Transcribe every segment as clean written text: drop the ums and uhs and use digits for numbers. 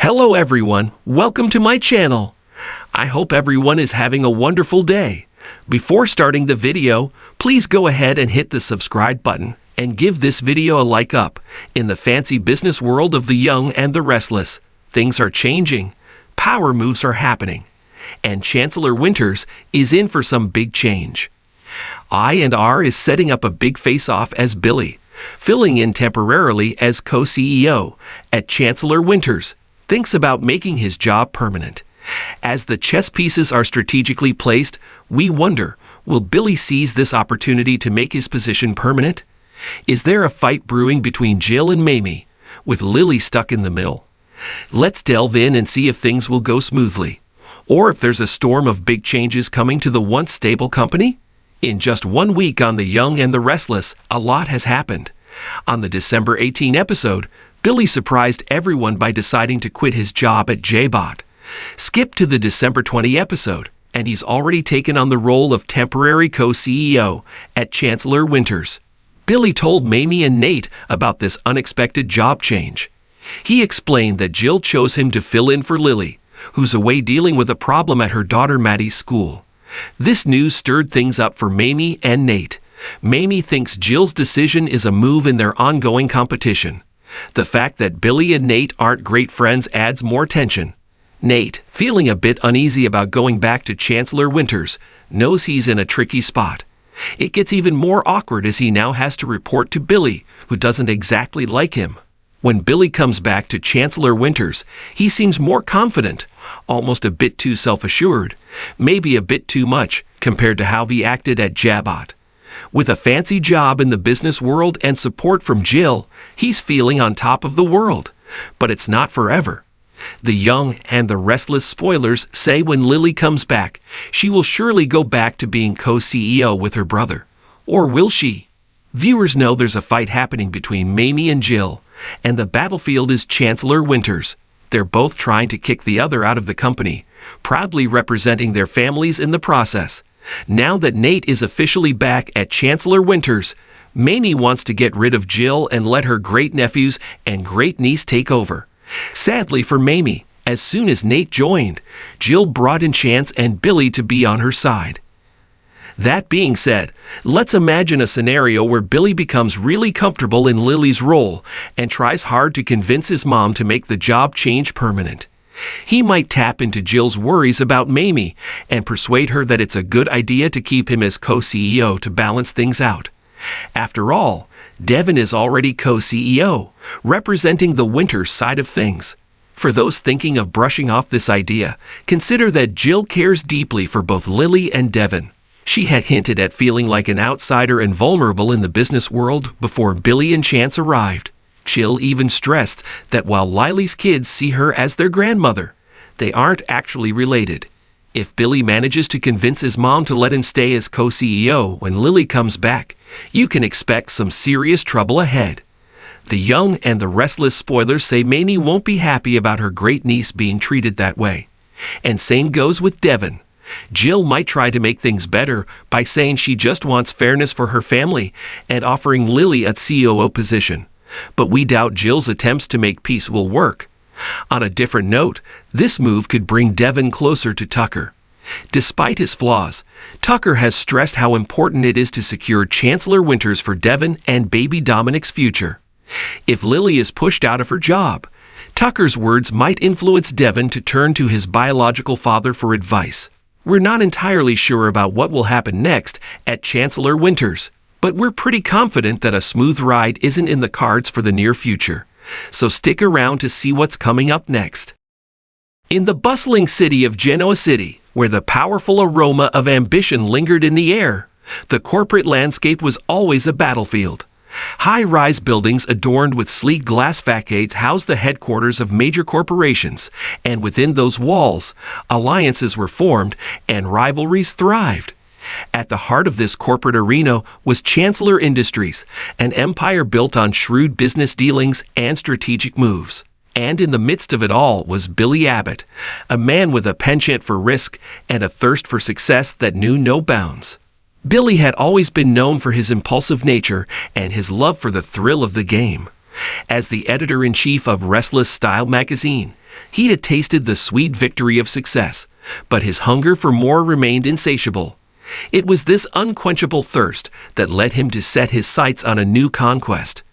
Hello everyone, welcome to my channel. I hope everyone is having a wonderful day. Before starting the video, please go ahead and hit the subscribe button and give this video a like up. In the fancy business world of the young and the restless, things are changing, power moves are happening, and Chancellor Winters is in for some big change. I&R is setting up a big face-off as Billy, filling in temporarily as co-CEO at Chancellor Winters, thinks about making his job permanent. As the chess pieces are strategically placed, we wonder, will Billy seize this opportunity to make his position permanent? Is there a fight brewing between Jill and Mamie, with Lily stuck in the middle? Let's delve in and see if things will go smoothly, or if there's a storm of big changes coming to the once stable company. In just 1 week on The Young and the Restless, a lot has happened. On the December 18 episode, Billy surprised everyone by deciding to quit his job at JBot. Skip to the December 20 episode, and he's already taken on the role of temporary co-CEO at Chancellor Winters. Billy told Mamie and Nate about this unexpected job change. He explained that Jill chose him to fill in for Lily, who's away dealing with a problem at her daughter Maddie's school. This news stirred things up for Mamie and Nate. Mamie thinks Jill's decision is a move in their ongoing competition. The fact that Billy and Nate aren't great friends adds more tension. Nate, feeling a bit uneasy about going back to Chancellor Winters, knows he's in a tricky spot. It gets even more awkward as he now has to report to Billy, who doesn't exactly like him. When Billy comes back to Chancellor Winters, he seems more confident, almost a bit too self-assured, maybe a bit too much compared to how he acted at JBot. With a fancy job in the business world and support from Jill, he's feeling on top of the world. But it's not forever. The Young and the Restless spoilers say when Lily comes back, she will surely go back to being co-CEO with her brother. Or will she? Viewers know there's a fight happening between Mamie and Jill, and the battlefield is Chancellor Winters. They're both trying to kick the other out of the company, proudly representing their families in the process. Now that Nate is officially back at Chancellor Winters, Mamie wants to get rid of Jill and let her great-nephews and great-niece take over. Sadly for Mamie, as soon as Nate joined, Jill brought in Chance and Billy to be on her side. That being said, let's imagine a scenario where Billy becomes really comfortable in Lily's role and tries hard to convince his mom to make the job change permanent. He might tap into Jill's worries about Mamie and persuade her that it's a good idea to keep him as co-CEO to balance things out. After all, Devin is already co-CEO, representing the Winters side of things. For those thinking of brushing off this idea, consider that Jill cares deeply for both Lily and Devin. She had hinted at feeling like an outsider and vulnerable in the business world before Billy and Chance arrived. Jill even stressed that while Lily's kids see her as their grandmother, they aren't actually related. If Billy manages to convince his mom to let him stay as co-CEO when Lily comes back, you can expect some serious trouble ahead. The Young and the Restless spoilers say Mamie won't be happy about her great-niece being treated that way. And same goes with Devin. Jill might try to make things better by saying she just wants fairness for her family and offering Lily a COO position. But we doubt Jill's attempts to make peace will work. On a different note, this move could bring Devin closer to Tucker. Despite his flaws, Tucker has stressed how important it is to secure Chancellor Winters for Devin and baby Dominic's future. If Lily is pushed out of her job, Tucker's words might influence Devin to turn to his biological father for advice. We're not entirely sure about what will happen next at Chancellor Winters, but we're pretty confident that a smooth ride isn't in the cards for the near future. So stick around to see what's coming up next. In the bustling city of Genoa City, where the powerful aroma of ambition lingered in the air, the corporate landscape was always a battlefield. High-rise buildings adorned with sleek glass facades housed the headquarters of major corporations, and within those walls, alliances were formed and rivalries thrived. At the heart of this corporate arena was Chancellor Industries, an empire built on shrewd business dealings and strategic moves. And in the midst of it all was Billy Abbott, a man with a penchant for risk and a thirst for success that knew no bounds. Billy had always been known for his impulsive nature and his love for the thrill of the game. As the editor-in-chief of Restless Style magazine, He had tasted the sweet victory of success, but his hunger for more remained insatiable. It was this unquenchable thirst that led him to set his sights on a new conquest,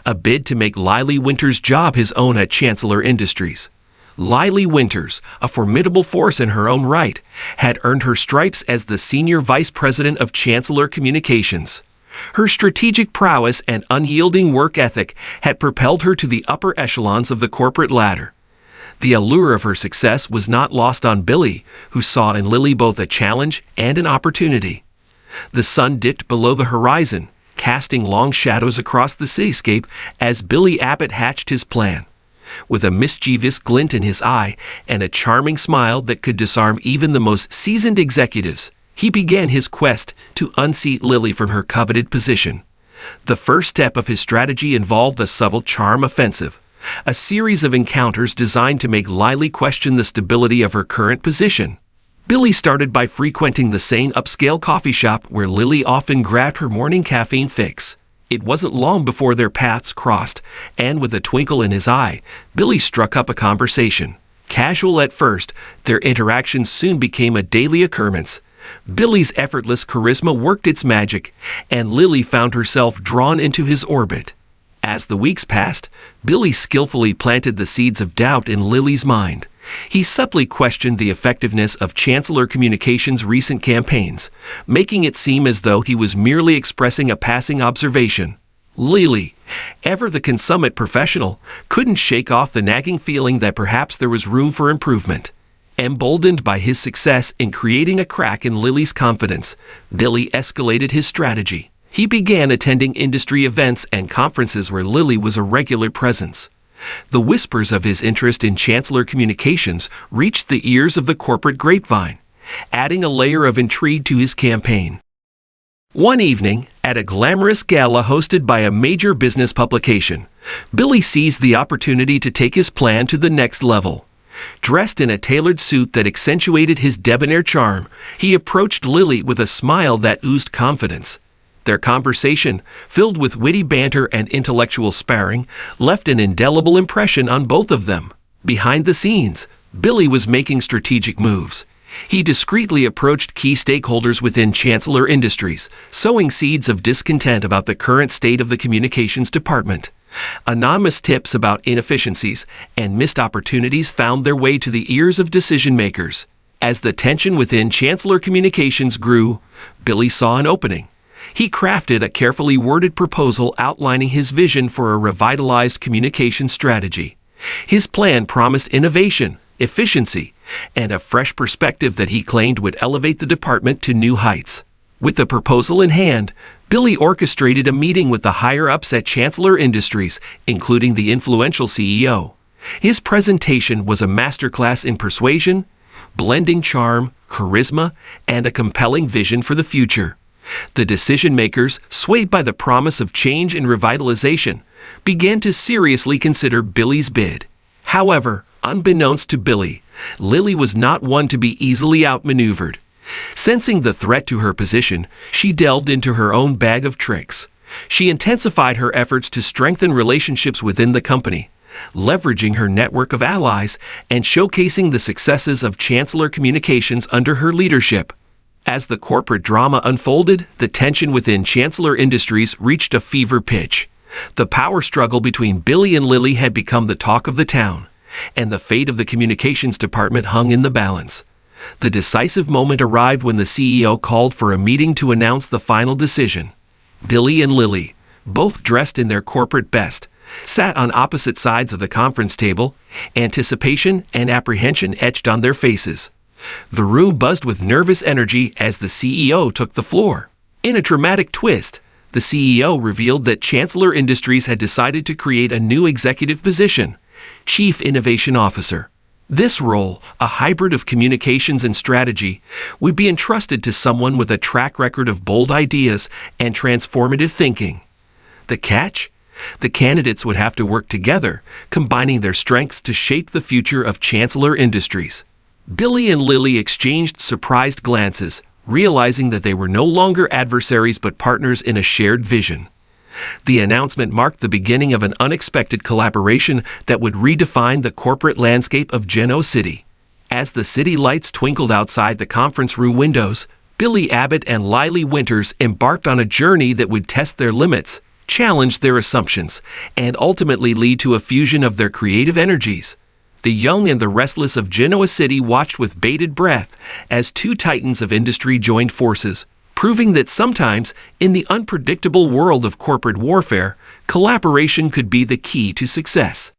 a bid to make Lily Winter's job his own at Chancellor Industries. Lily Winters, a formidable force in her own right, had earned her stripes as the senior vice president of Chancellor Communications. Her strategic prowess and unyielding work ethic had propelled her to the upper echelons of the corporate ladder. The allure of her success was not lost on Billy, who saw in Lily both a challenge and an opportunity. The sun dipped below the horizon, casting long shadows across the cityscape as Billy Abbott hatched his plan. With a mischievous glint in his eye and a charming smile that could disarm even the most seasoned executives, he began his quest to unseat Lily from her coveted position. The first step of his strategy involved a subtle charm offensive, a series of encounters designed to make Lily question the stability of her current position. Billy started by frequenting the same upscale coffee shop where Lily often grabbed her morning caffeine fix. It wasn't long before their paths crossed, and with a twinkle in his eye, Billy struck up a conversation. Casual at first, their interactions soon became a daily occurrence. Billy's effortless charisma worked its magic, and Lily found herself drawn into his orbit. As the weeks passed, Billy skillfully planted the seeds of doubt in Lily's mind. He subtly questioned the effectiveness of Chancellor Communications' recent campaigns, making it seem as though he was merely expressing a passing observation. Lily, ever the consummate professional, couldn't shake off the nagging feeling that perhaps there was room for improvement. Emboldened by his success in creating a crack in Lily's confidence, Billy escalated his strategy. He began attending industry events and conferences where Lily was a regular presence. The whispers of his interest in Chancellor Communications reached the ears of the corporate grapevine, adding a layer of intrigue to his campaign. One evening, at a glamorous gala hosted by a major business publication, Billy seized the opportunity to take his plan to the next level. Dressed in a tailored suit that accentuated his debonair charm, he approached Lily with a smile that oozed confidence. Their conversation, filled with witty banter and intellectual sparring, left an indelible impression on both of them. Behind the scenes, Billy was making strategic moves. He discreetly approached key stakeholders within Chancellor Industries, sowing seeds of discontent about the current state of the communications department. Anonymous tips about inefficiencies and missed opportunities found their way to the ears of decision-makers. As the tension within Chancellor Communications grew, Billy saw an opening. He crafted a carefully worded proposal outlining his vision for a revitalized communication strategy. His plan promised innovation, efficiency, and a fresh perspective that he claimed would elevate the department to new heights. With the proposal in hand, Billy orchestrated a meeting with the higher-ups at Chancellor Industries, including the influential CEO. His presentation was a masterclass in persuasion, blending charm, charisma, and a compelling vision for the future. The decision-makers, swayed by the promise of change and revitalization, began to seriously consider Billy's bid. However, unbeknownst to Billy, Lily was not one to be easily outmaneuvered. Sensing the threat to her position, she delved into her own bag of tricks. She intensified her efforts to strengthen relationships within the company, leveraging her network of allies and showcasing the successes of Chancellor Communications under her leadership. As the corporate drama unfolded, the tension within Chancellor Industries reached a fever pitch. The power struggle between Billy and Lily had become the talk of the town, and the fate of the communications department hung in the balance. The decisive moment arrived when the CEO called for a meeting to announce the final decision. Billy and Lily, both dressed in their corporate best, sat on opposite sides of the conference table, anticipation and apprehension etched on their faces. The room buzzed with nervous energy as the CEO took the floor. In a dramatic twist, the CEO revealed that Chancellor Industries had decided to create a new executive position, Chief Innovation Officer. This role, a hybrid of communications and strategy, would be entrusted to someone with a track record of bold ideas and transformative thinking. The catch? The candidates would have to work together, combining their strengths to shape the future of Chancellor Industries. Billy and Lily exchanged surprised glances, realizing that they were no longer adversaries but partners in a shared vision. The announcement marked the beginning of an unexpected collaboration that would redefine the corporate landscape of Genoa City. As the city lights twinkled outside the conference room windows, Billy Abbott and Lily Winters embarked on a journey that would test their limits, challenge their assumptions, and ultimately lead to a fusion of their creative energies. The young and the restless of Genoa City watched with bated breath as two titans of industry joined forces, proving that sometimes, in the unpredictable world of corporate warfare, collaboration could be the key to success.